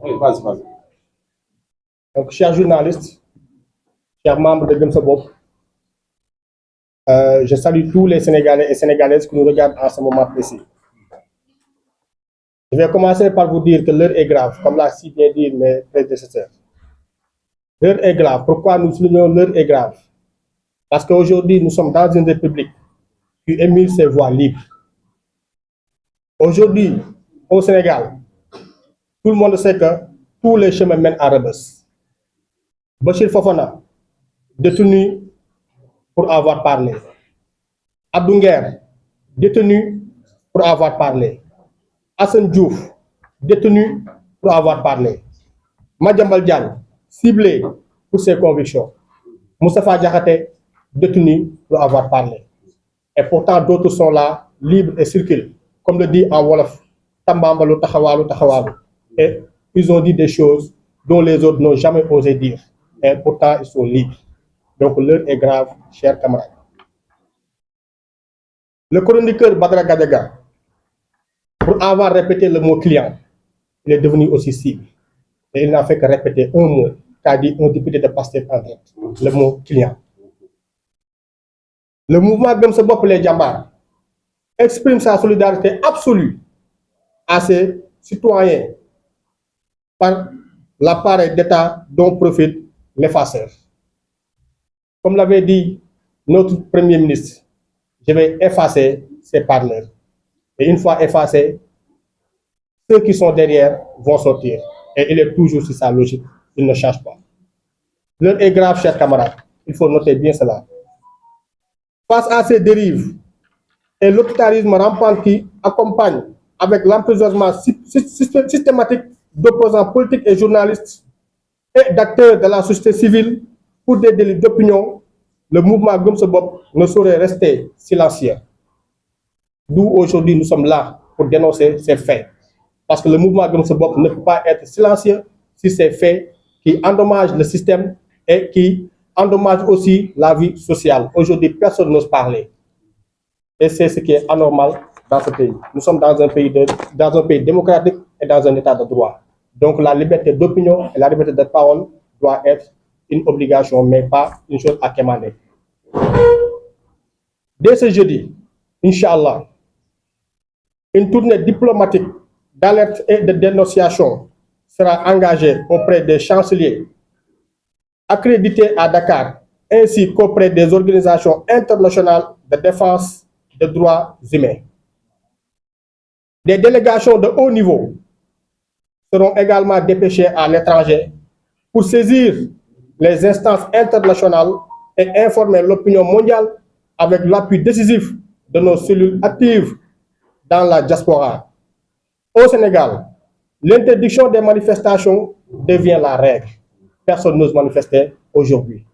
Oui, vas-y. Donc, chers journalistes, chers membres de Gumsabop, je salue tous les Sénégalais et Sénégalaises qui nous regardent en ce moment précis. Je vais commencer par vous dire que l'heure est grave, comme l'a si bien dit mes prédécesseurs. L'heure est grave. Pourquoi nous soulignons l'heure est grave? Parce qu'aujourd'hui, nous sommes dans une république qui émule ses voix libres. Aujourd'hui, au Sénégal, tout le monde sait que tous les chemins mènent à Rebeuss. Bachir Fofana, détenu pour avoir parlé. Abdou Nguer, détenu pour avoir parlé. Hassan Diouf, détenu pour avoir parlé. Madiambal Diagne, ciblé pour ses convictions. Moustapha Diakhaté, détenu pour avoir parlé. Et pourtant, d'autres sont là, libres et circulent. Comme le dit en Wolof, Tambambalu, Tahawalu, Tahawalu. Et ils ont dit des choses dont les autres n'ont jamais osé dire. Et pourtant, ils sont libres. Donc l'heure est grave, chers camarades. Le chroniqueur Badra Gadaga, pour avoir répété le mot client, il est devenu aussi cible. Et il n'a fait que répéter un mot qu'a dit un député de Pastef en direct, le mot client. Le mouvement Gumsabop les Djambar exprime sa solidarité absolue à ses citoyens par l'appareil d'État dont profite l'effaceur. Comme l'avait dit notre Premier ministre, je vais effacer ces parleurs. Et une fois effacés, ceux qui sont derrière vont sortir. Et il est toujours sur sa logique. Il ne change pas. L'heure est grave, chers camarades. Il faut noter bien cela. Face à ces dérives et l'autoritarisme rampant qui accompagne avec l'emprisonnement systématique d'opposants politiques et journalistes et d'acteurs de la société civile pour des délits d'opinion, le mouvement Gumsabop ne saurait rester silencieux. D'où aujourd'hui nous sommes là pour dénoncer ces faits. Parce que le mouvement Gumsabop ne peut pas être silencieux si ces faits qui endommagent le système et qui endommagent aussi la vie sociale. Aujourd'hui, personne n'ose parler. Et c'est ce qui est anormal dans ce pays. Nous sommes dans un pays démocratique et dans un état de droit. Donc la liberté d'opinion et la liberté de parole doit être une obligation, mais pas une chose à quémander. Dès ce jeudi, Inch'Allah, une tournée diplomatique d'alerte et de dénonciation sera engagée auprès des chanceliers accrédités à Dakar, ainsi qu'auprès des organisations internationales de défense des droits humains. Des délégations de haut niveau seront également dépêchées à l'étranger pour saisir les instances internationales et informer l'opinion mondiale avec l'appui décisif de nos cellules actives dans la diaspora. Au Sénégal, l'interdiction des manifestations devient la règle. Personne n'ose manifester aujourd'hui.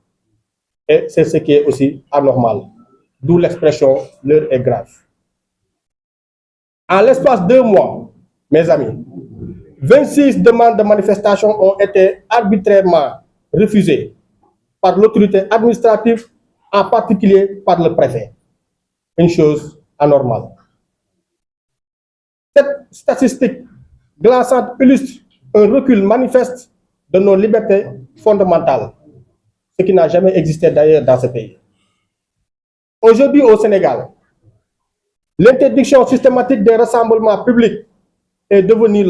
Et c'est ce qui est aussi anormal. D'où l'expression « l'heure est grave ». En l'espace de 2 mois, mes amis, 26 demandes de manifestation ont été arbitrairement refusées par l'autorité administrative, en particulier par le préfet. Une chose anormale. Cette statistique glaçante illustre un recul manifeste de nos libertés fondamentales, ce qui n'a jamais existé d'ailleurs dans ce pays. Aujourd'hui au Sénégal, l'interdiction systématique des rassemblements publics est devenue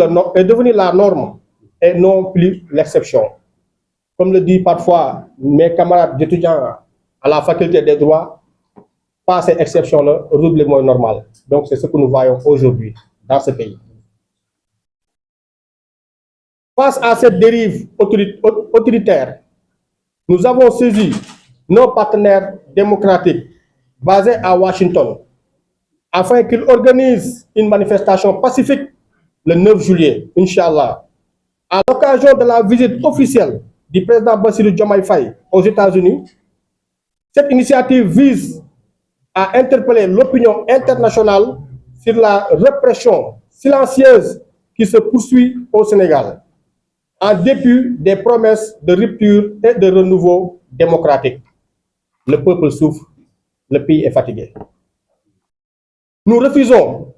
la norme et non plus l'exception. Comme le disent parfois mes camarades d'étudiants à la faculté des droits, pas cette exception-là, redoublement normal. Donc c'est ce que nous voyons aujourd'hui dans ce pays. Face à cette dérive autoritaire, nous avons saisi nos partenaires démocratiques basés à Washington afin qu'ils organisent une manifestation pacifique le 9 juillet, Inch'Allah. À l'occasion de la visite officielle du président Bassirou Diomaye Faye aux États-Unis, cette initiative vise à interpeller l'opinion internationale sur la répression silencieuse qui se poursuit au Sénégal, en dépit des promesses de rupture et de renouveau démocratique. Le peuple souffre, le pays est fatigué. Nous refusons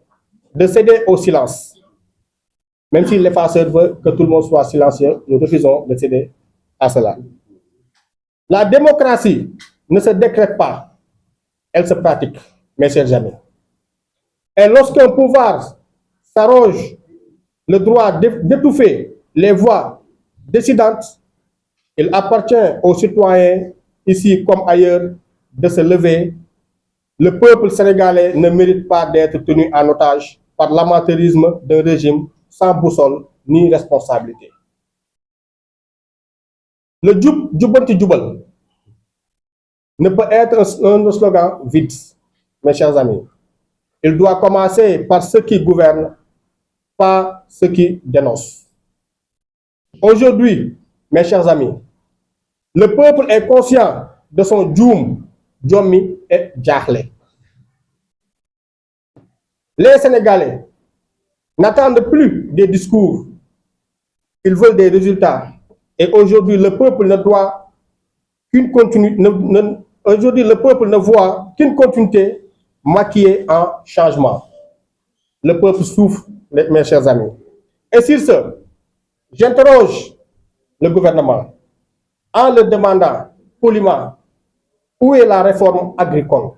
de céder au silence. Même si l'effaceur veut que tout le monde soit silencieux, nous refusons de céder à cela. La démocratie ne se décrète pas, elle se pratique, mes chers amis. Et lorsqu'un pouvoir s'arroge le droit d'étouffer les voix dissidentes, il appartient aux citoyens, ici comme ailleurs, de se lever. Le peuple sénégalais ne mérite pas d'être tenu en otage par l'amateurisme d'un régime sans boussole ni responsabilité. Le Djoubanti Djoubal ne peut être un slogan vide, mes chers amis. Il doit commencer par ceux qui gouvernent, pas ceux qui dénoncent. Aujourd'hui, mes chers amis, le peuple est conscient de son djoum, djomi et djahle. Les Sénégalais n'attendent plus des discours, ils veulent des résultats. Et aujourd'hui, le peuple ne doit qu'une continuité, aujourd'hui, le peuple ne voit qu'une continuité maquillée en changement. Le peuple souffre, mes chers amis. Et sur ce, j'interroge le gouvernement en leur demandant poliment où est la réforme agricole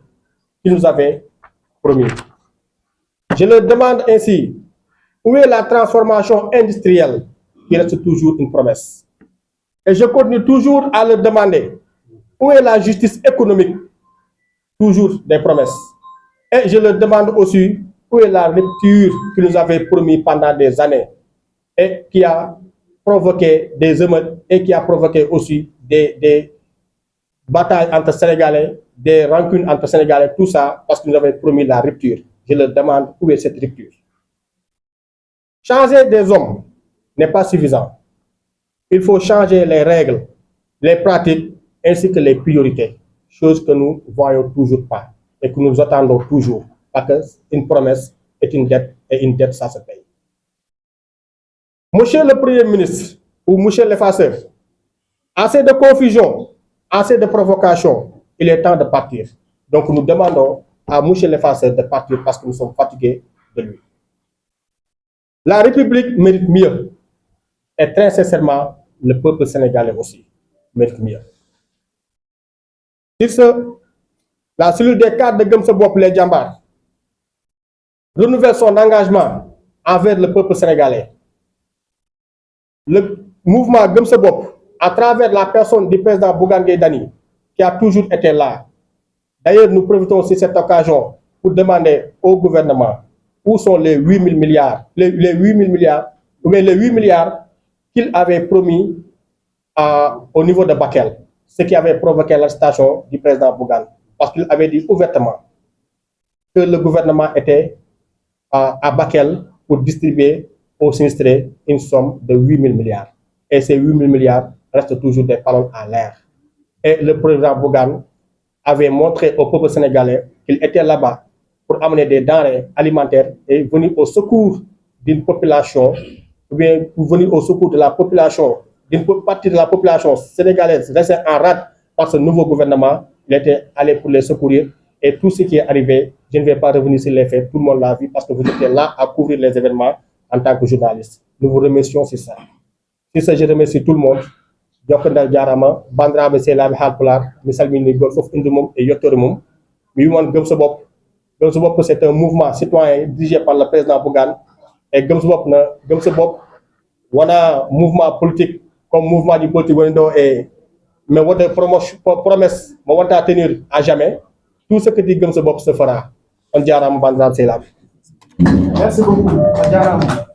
qu'ils nous avaient promis. Je leur demande ainsi où est la transformation industrielle qui reste toujours une promesse. Et je continue toujours à leur demander où est la justice économique, toujours des promesses. Et je leur demande aussi où est la rupture que nous avaient promis pendant des années et qui a provoqué des émeutes et qui a provoqué aussi des batailles entre Sénégalais, des rancunes entre Sénégalais, tout ça parce que nous avons promis la rupture. Je leur demande où est cette rupture. Changer des hommes n'est pas suffisant. Il faut changer les règles, les pratiques ainsi que les priorités, chose que nous ne voyons toujours pas et que nous attendons toujours, parce qu'une promesse est une dette et une dette, ça se paye. Monsieur le Premier ministre ou monsieur l'effaceur, assez de confusion, assez de provocation, il est temps de partir. Donc nous demandons à monsieur l'effaceur de partir parce que nous sommes fatigués de lui. La République mérite mieux et très sincèrement, le peuple sénégalais aussi mérite mieux. Sur ce, la cellule des cadres de Gëm Sa Bopp les Jambar renouvelle son engagement envers le peuple sénégalais. Le mouvement Gëm Sa Bopp, à travers la personne du président Bougane Gueye Dany, qui a toujours été là. D'ailleurs, nous profitons aussi de cette occasion pour demander au gouvernement où sont les 8 000 milliards, les 8 000 milliards, ou bien les 8 milliards qu'il avait promis au niveau de Bakel, ce qui avait provoqué l'arrestation du président Bougane, parce qu'il avait dit ouvertement que le gouvernement était à Bakel pour distribuer aux sinistrés une somme de 8 000 milliards. Et ces 8 000 milliards restent toujours des paroles en l'air. Et le président Bougane avait montré au peuple sénégalais qu'il était là-bas pour amener des denrées alimentaires et venir au secours d'une population, ou bien pour venir au secours de la population, d'une partie de la population sénégalaise restée en rade par ce nouveau gouvernement. Il était allé pour les secourir et tout ce qui est arrivé, je ne vais pas revenir sur les faits, tout le monde l'a vu parce que vous étiez là à couvrir les événements en tant que journaliste. Nous vous remercions sur ça. Sur ça, je remercie tout le monde. Jokandal Jarama, Bandrabe Selabi Halpular, Missalmini Golfof Indumum et Yotorumum. Gëm Sa Bopp. Gëm Sa Bopp, c'est un mouvement citoyen dirigé par le président Bougane. Et Gëm Sa Bopp, on a un mouvement politique comme mouvement du politique et mais votre promesse, on va tenir à jamais. Tout ce que dit Gëm Sa Bopp se fera. On Jarama Bandrabe Selabi. Merci beaucoup. Jarama.